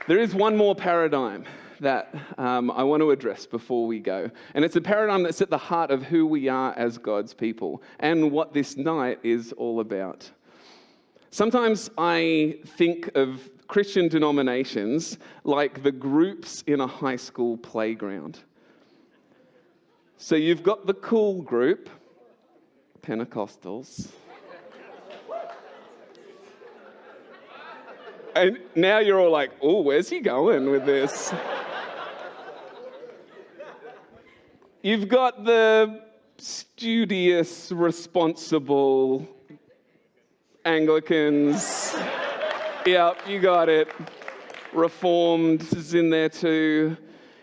There is one more paradigm that I want to address before we go. And it's a paradigm that's at the heart of who we are as God's people and what this night is all about. Sometimes I think of Christian denominations like the groups in a high school playground. So you've got the cool group, Pentecostals. And now you're all like, oh, where's he going with this? You've got the studious, responsible Anglicans. Yep, you got it. Reformed is in there too.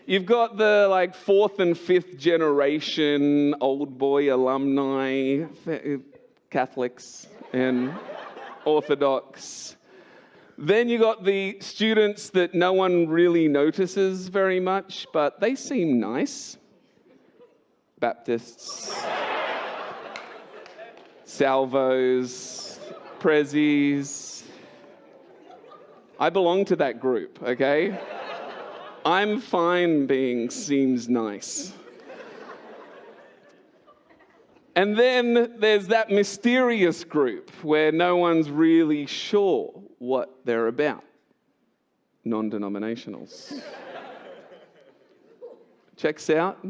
You've got the fourth and fifth generation old boy alumni, Catholics and Orthodox. Then you got the students that no one really notices very much, but they seem nice. Baptists, Salvos, Prezzies. I belong to that group, okay? I'm fine being seems nice. And then there's that mysterious group where no one's really sure what they're about. Non-denominationals. Checks out?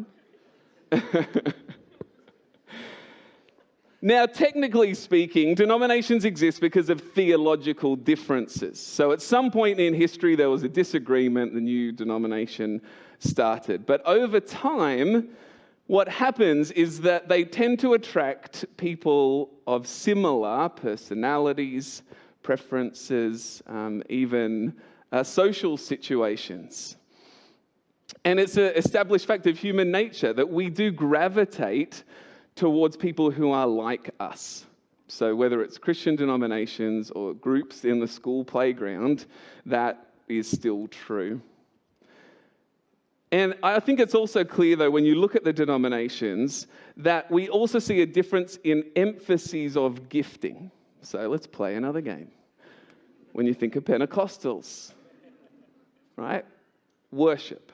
Now, technically speaking, denominations exist because of theological differences. So at some point in history, there was a disagreement, the new denomination started. But over time, what happens is that they tend to attract people of similar personalities, preferences, even social situations. And it's an established fact of human nature that we do gravitate towards people who are like us. So whether it's Christian denominations or groups in the school playground, that is still true. And I think it's also clear, though, when you look at the denominations, that we also see a difference in emphases of gifting. So let's play another game. When you think of Pentecostals, right? Worship,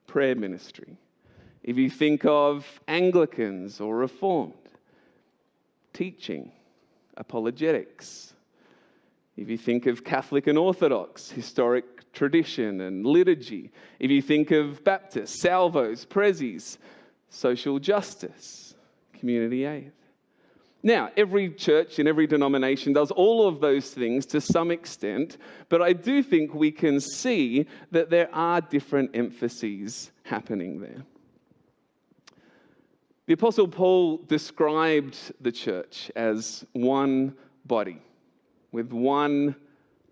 prayer ministry. If you think of Anglicans or Reformed, teaching, apologetics. If you think of Catholic and Orthodox, historic tradition and liturgy. If you think of Baptists, Salvos, Prezzies, social justice, community aid. Now, every church and every denomination does all of those things to some extent, but I do think we can see that there are different emphases happening there. The Apostle Paul described the church as one body, with one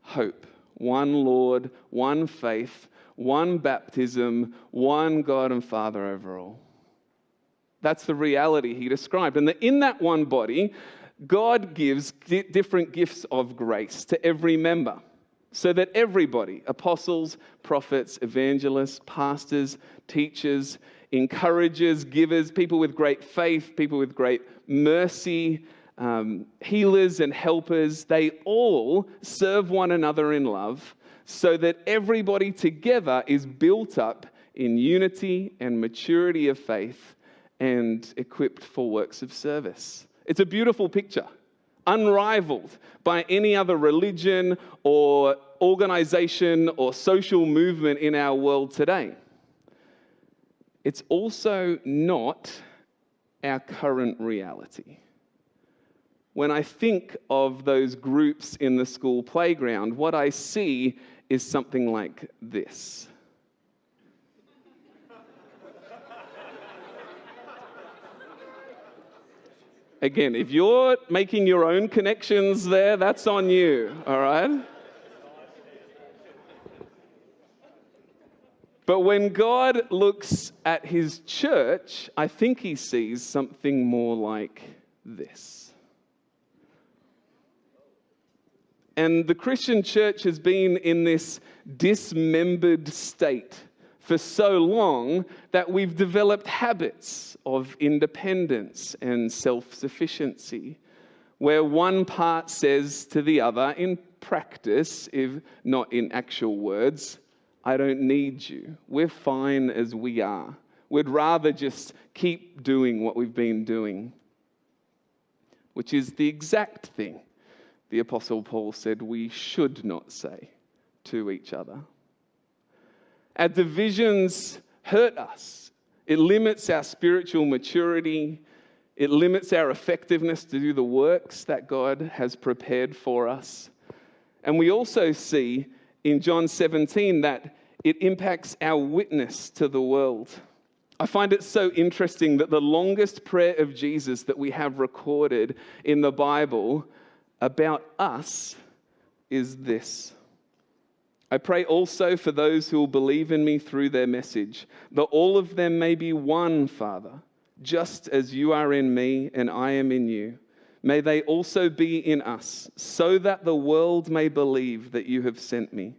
hope, one Lord, one faith, one baptism, one God and Father over all. That's the reality he described. And that in that one body, God gives different gifts of grace to every member, so that everybody, apostles, prophets, evangelists, pastors, teachers, encouragers, givers, people with great faith, people with great mercy, healers and helpers, they all serve one another in love so that everybody together is built up in unity and maturity of faith and equipped for works of service. It's a beautiful picture, unrivaled by any other religion or organization or social movement in our world today. It's also not our current reality. When I think of those groups in the school playground, what I see is something like this. Again, if you're making your own connections there, that's on you, all right? But when God looks at his church, I think he sees something more like this. And the Christian church has been in this dismembered state for so long that we've developed habits of independence and self-sufficiency, where one part says to the other in practice, if not in actual words, I don't need you. We're fine as we are. We'd rather just keep doing what we've been doing, which is the exact thing the Apostle Paul said we should not say to each other. Our divisions hurt us. It limits our spiritual maturity. It limits our effectiveness to do the works that God has prepared for us. And we also see in John 17 that it impacts our witness to the world. I find it so interesting that the longest prayer of Jesus that we have recorded in the Bible about us is this. I pray also for those who will believe in me through their message, that all of them may be one, Father, just as you are in me and I am in you. May they also be in us, so that the world may believe that you have sent me.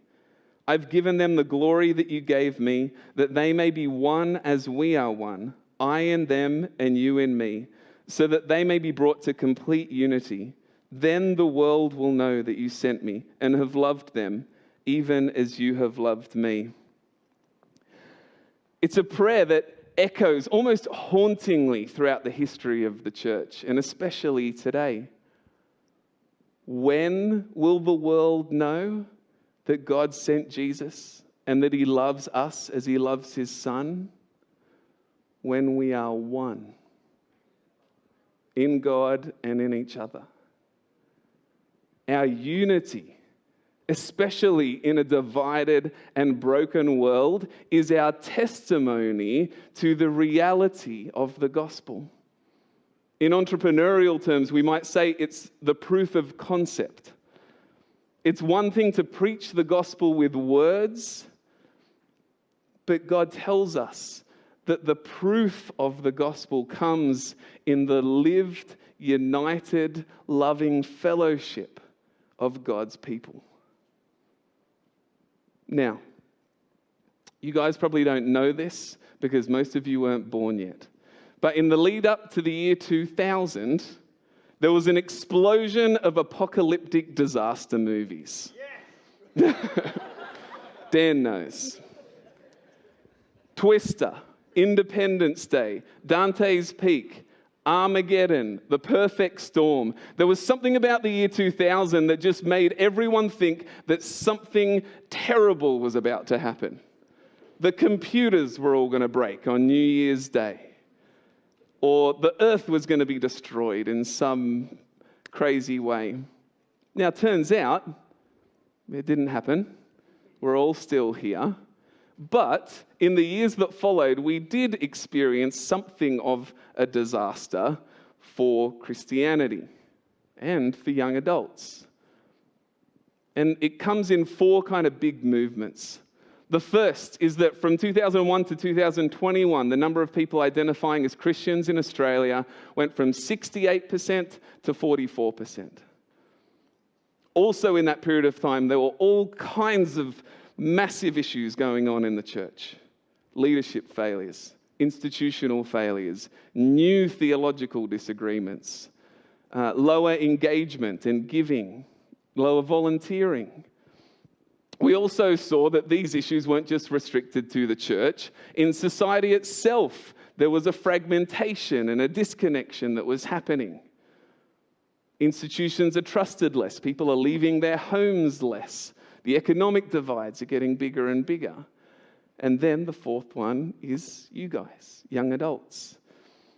I've given them the glory that you gave me, that they may be one as we are one, I in them and you in me, so that they may be brought to complete unity. Then the world will know that you sent me and have loved them, even as you have loved me. It's a prayer that echoes almost hauntingly throughout the history of the church, and especially today. When will the world know that God sent Jesus and that he loves us as he loves his Son? When we are one in God and in each other. Our unity, especially in a divided and broken world, is our testimony to the reality of the gospel. In entrepreneurial terms, we might say it's the proof of concept. It's one thing to preach the gospel with words, but God tells us that the proof of the gospel comes in the lived, united, loving fellowship of God's people. Now, you guys probably don't know this because most of you weren't born yet. But in the lead up to the year 2000, there was an explosion of apocalyptic disaster movies. Yes. Dan knows. Twister, Independence Day, Dante's Peak, Armageddon, The Perfect Storm. There was something about the year 2000 that just made everyone think that something terrible was about to happen. The computers were all going to break on New Year's Day. Or the earth was going to be destroyed in some crazy way. Now, it turns out it didn't happen. We're all still here. But in the years that followed, we did experience something of a disaster for Christianity and for young adults. And it comes in four kind of big movements. The first is that from 2001 to 2021, the number of people identifying as Christians in Australia went from 68% to 44%. Also in that period of time, there were all kinds of massive issues going on in the church. Leadership failures, institutional failures, new theological disagreements, lower engagement and giving, lower volunteering. We also saw that these issues weren't just restricted to the church. In society itself, there was a fragmentation and a disconnection that was happening. Institutions are trusted less. People are leaving their homes less. The economic divides are getting bigger and bigger. And then the fourth one is you guys, young adults.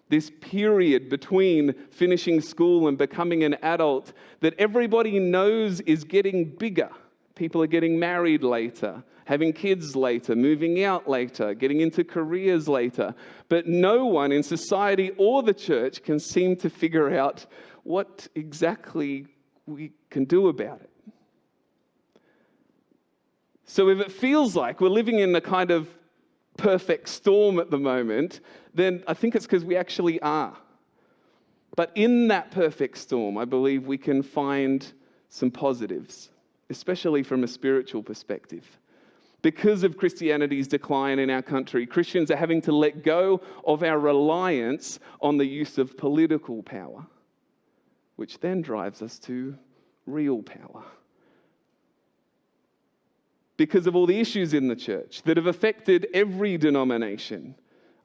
This period between finishing school and becoming an adult that everybody knows is getting bigger. People are getting married later, having kids later, moving out later, getting into careers later. But no one in society or the church can seem to figure out what exactly we can do about it. So if it feels like we're living in a kind of perfect storm at the moment, then I think it's because we actually are. But in that perfect storm, I believe we can find some positives, especially from a spiritual perspective. Because of Christianity's decline in our country, Christians are having to let go of our reliance on the use of political power, which then drives us to real power, because of all the issues in the church that have affected every denomination,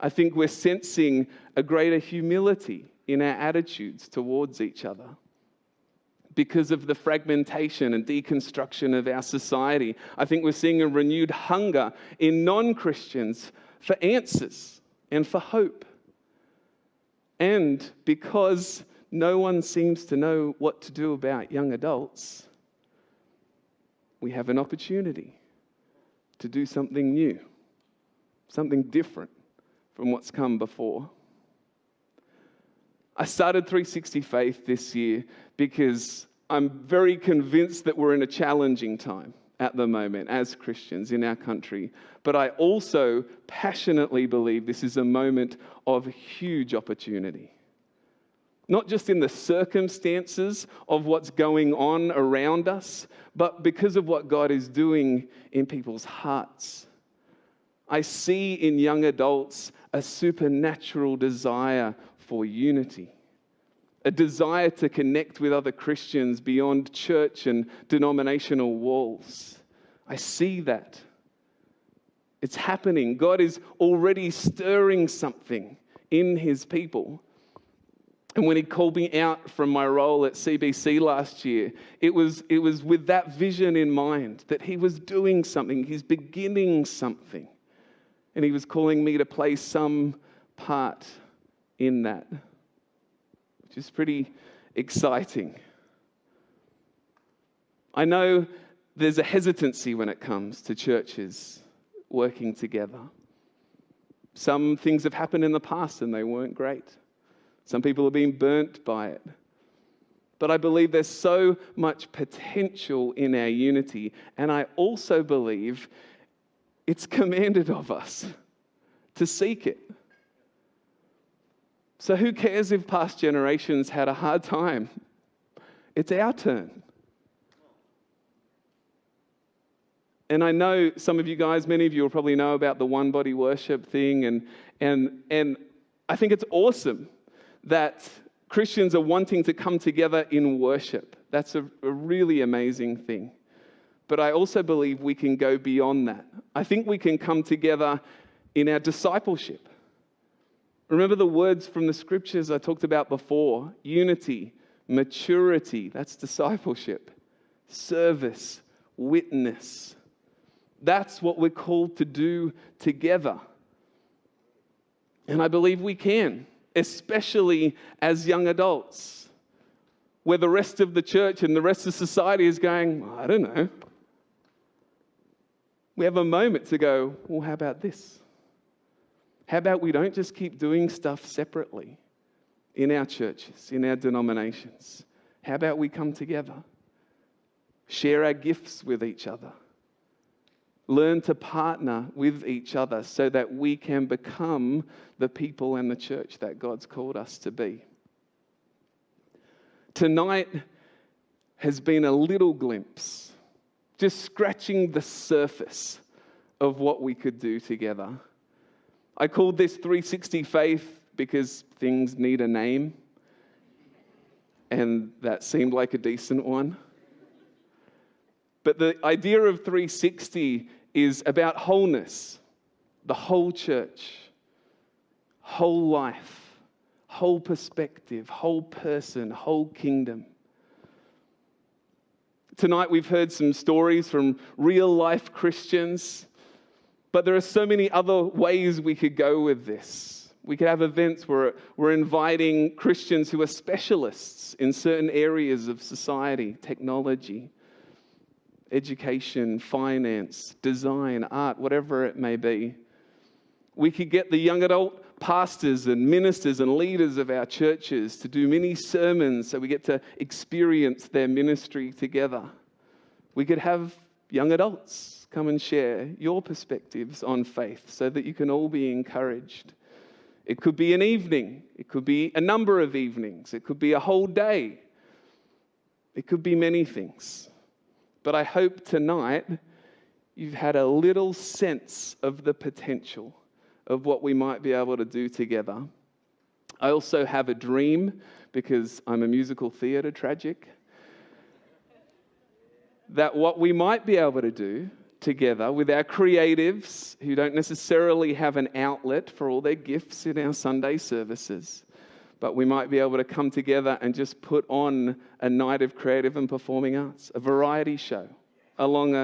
I think we're sensing a greater humility in our attitudes towards each other. Because of the fragmentation and deconstruction of our society, I think we're seeing a renewed hunger in non-Christians for answers and for hope. And because no one seems to know what to do about young adults, we have an opportunity to do something new, something different from what's come before. I started 360 Faith this year because I'm very convinced that we're in a challenging time at the moment as Christians in our country. But I also passionately believe this is a moment of huge opportunity. Not just in the circumstances of what's going on around us, but because of what God is doing in people's hearts. I see in young adults a supernatural desire for unity, a desire to connect with other Christians beyond church and denominational walls. I see that. It's happening. God is already stirring something in his people. And when he called me out from my role at CBC last year, it was with that vision in mind that he was doing something, he's beginning something. And he was calling me to play some part in that, which is pretty exciting. I know there's a hesitancy when it comes to churches working together. Some things have happened in the past and they weren't great. Some people have been burnt by it. But I believe there's so much potential in our unity, and I also believe it's commanded of us to seek it. So who cares if past generations had a hard time? It's our turn. And I know some of you guys, many of you will probably know about the one body worship thing, and I think it's awesome that Christians are wanting to come together in worship. That's a really amazing thing. But I also believe we can go beyond that. I think we can come together in our discipleship. Remember the words from the scriptures I talked about before: unity, maturity, that's discipleship, service, witness. That's what we're called to do together. And I believe we can, especially as young adults, where the rest of the church and the rest of society is going, I don't know. We have a moment to go, well, how about this? How about we don't just keep doing stuff separately in our churches, in our denominations? How about we come together, share our gifts with each other, learn to partner with each other so that we can become the people and the church that God's called us to be. Tonight has been a little glimpse, just scratching the surface of what we could do together. I called this 360 Faith because things need a name, and that seemed like a decent one. But the idea of 360 is about wholeness, the whole church, whole life, whole perspective, whole person, whole kingdom. Tonight we've heard some stories from real life Christians, but there are so many other ways we could go with this. We could have events where we're inviting Christians who are specialists in certain areas of society, technology, education, finance, design, art, whatever it may be. We could get the young adult pastors and ministers and leaders of our churches to do mini sermons so we get to experience their ministry together. We could have young adults come and share your perspectives on faith so that you can all be encouraged. It could be an evening. It could be a number of evenings. It could be a whole day. It could be many things. But I hope tonight you've had a little sense of the potential of what we might be able to do together. I also have a dream, because I'm a musical theatre tragic, that what we might be able to do together with our creatives who don't necessarily have an outlet for all their gifts in our Sunday services. But we might be able to come together and just put on a night of creative and performing arts, a variety show along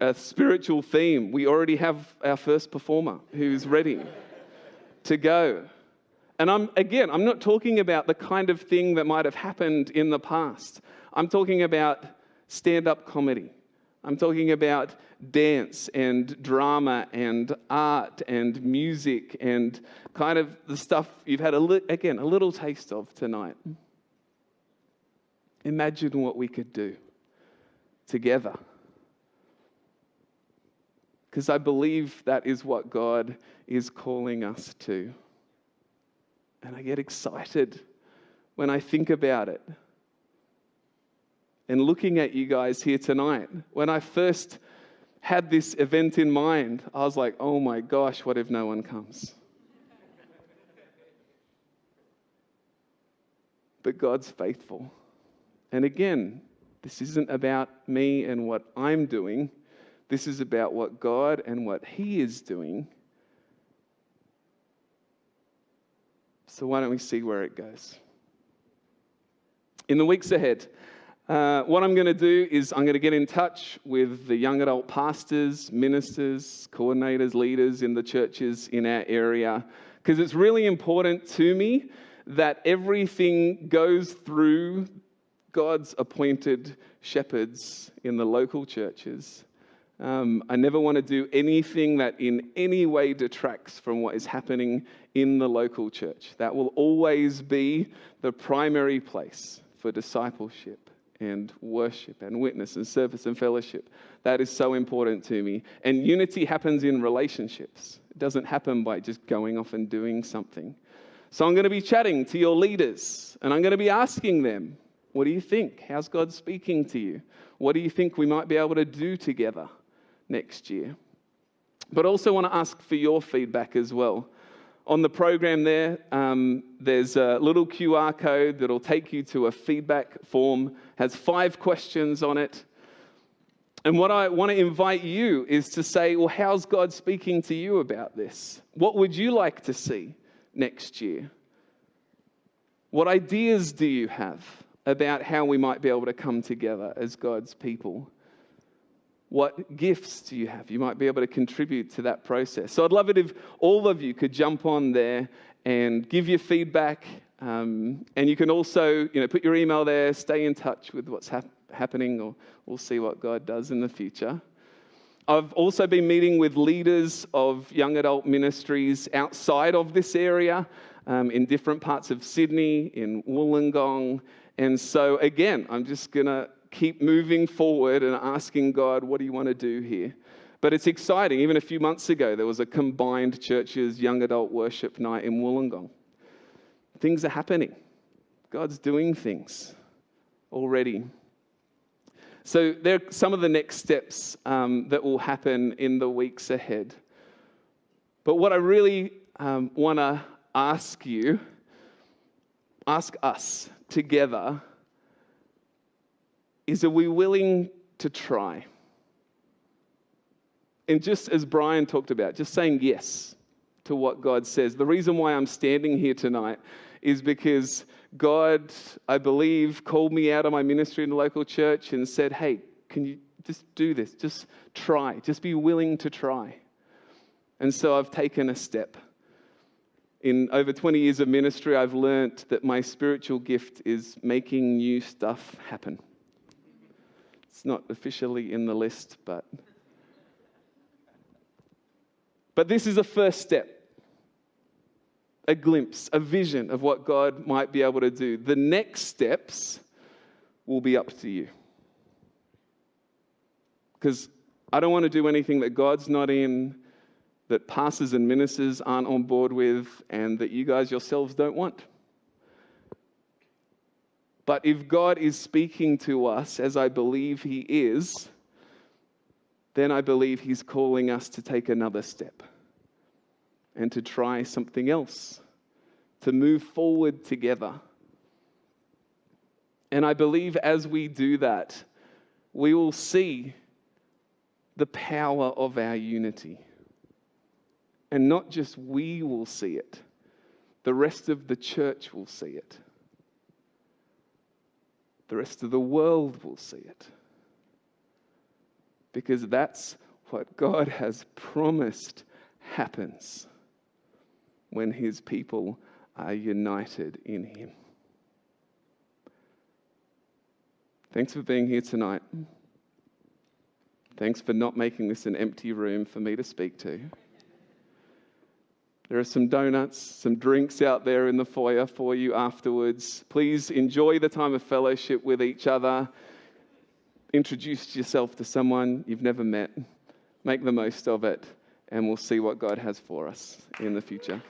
a spiritual theme. We already have our first performer who's ready to go. And I'm not talking about the kind of thing that might have happened in the past. I'm talking about stand-up comedy. I'm talking about dance and drama and art and music and kind of the stuff you've had a little taste of tonight. Imagine what we could do together. Because I believe that is what God is calling us to. And I get excited when I think about it. And looking at you guys here tonight, when I first had this event in mind, I was like, oh my gosh, what if no one comes? But God's faithful. And again, this isn't about me and what I'm doing. This is about what God and what He is doing. So why don't we see where it goes? In the weeks ahead, what I'm going to do is I'm going to get in touch with the young adult pastors, ministers, coordinators, leaders in the churches in our area, because it's really important to me that everything goes through God's appointed shepherds in the local churches. I never want to do anything that in any way detracts from what is happening in the local church. That will always be the primary place for discipleship and worship and witness and service and fellowship. That is so important to me. And unity happens in relationships. It doesn't happen by just going off and doing something. So I'm going to be chatting to your leaders and I'm going to be asking them, what do you think? How's God speaking to you? What do you think we might be able to do together next year? But also want to ask for your feedback as well. On the program there's a little QR code that'll take you to a feedback form, has 5 questions on it. And what I want to invite you is to say, well, how's God speaking to you about this? What would you like to see next year? What ideas do you have about how we might be able to come together as God's people? What gifts do you have? You might be able to contribute to that process. So I'd love it if all of you could jump on there and give your feedback. And you can also, put your email there, stay in touch with what's happening, or we'll see what God does in the future. I've also been meeting with leaders of young adult ministries outside of this area, in different parts of Sydney, in Wollongong. And so again, I'm just going to keep moving forward and asking God, what do you want to do here? But it's exciting. Even a few months ago, there was a combined churches young adult worship night in Wollongong. Things are happening. God's doing things already. So there are some of the next steps that will happen in the weeks ahead. But what I really want to ask us together, is, are we willing to try? And just as Brian talked about, just saying yes to what God says. The reason why I'm standing here tonight is because God, I believe, called me out of my ministry in the local church and said, hey, can you just do this? Just try. Just be willing to try. And so I've taken a step. In over 20 years of ministry, I've learned that my spiritual gift is making new stuff happen. It's not officially in the list, but this is a first step, a glimpse, a vision of what God might be able to do. The next steps will be up to you. Because I don't want to do anything that God's not in, that pastors and ministers aren't on board with, and that you guys yourselves don't want. But if God is speaking to us, as I believe He is, then I believe He's calling us to take another step and to try something else, to move forward together. And I believe as we do that, we will see the power of our unity. And not just we will see it, the rest of the church will see it. The rest of the world will see it. Because that's what God has promised happens when his people are united in him. Thanks for being here tonight. Thanks for not making this an empty room for me to speak to. There are some donuts, some drinks out there in the foyer for you afterwards. Please enjoy the time of fellowship with each other. Introduce yourself to someone you've never met. Make the most of it, and we'll see what God has for us in the future.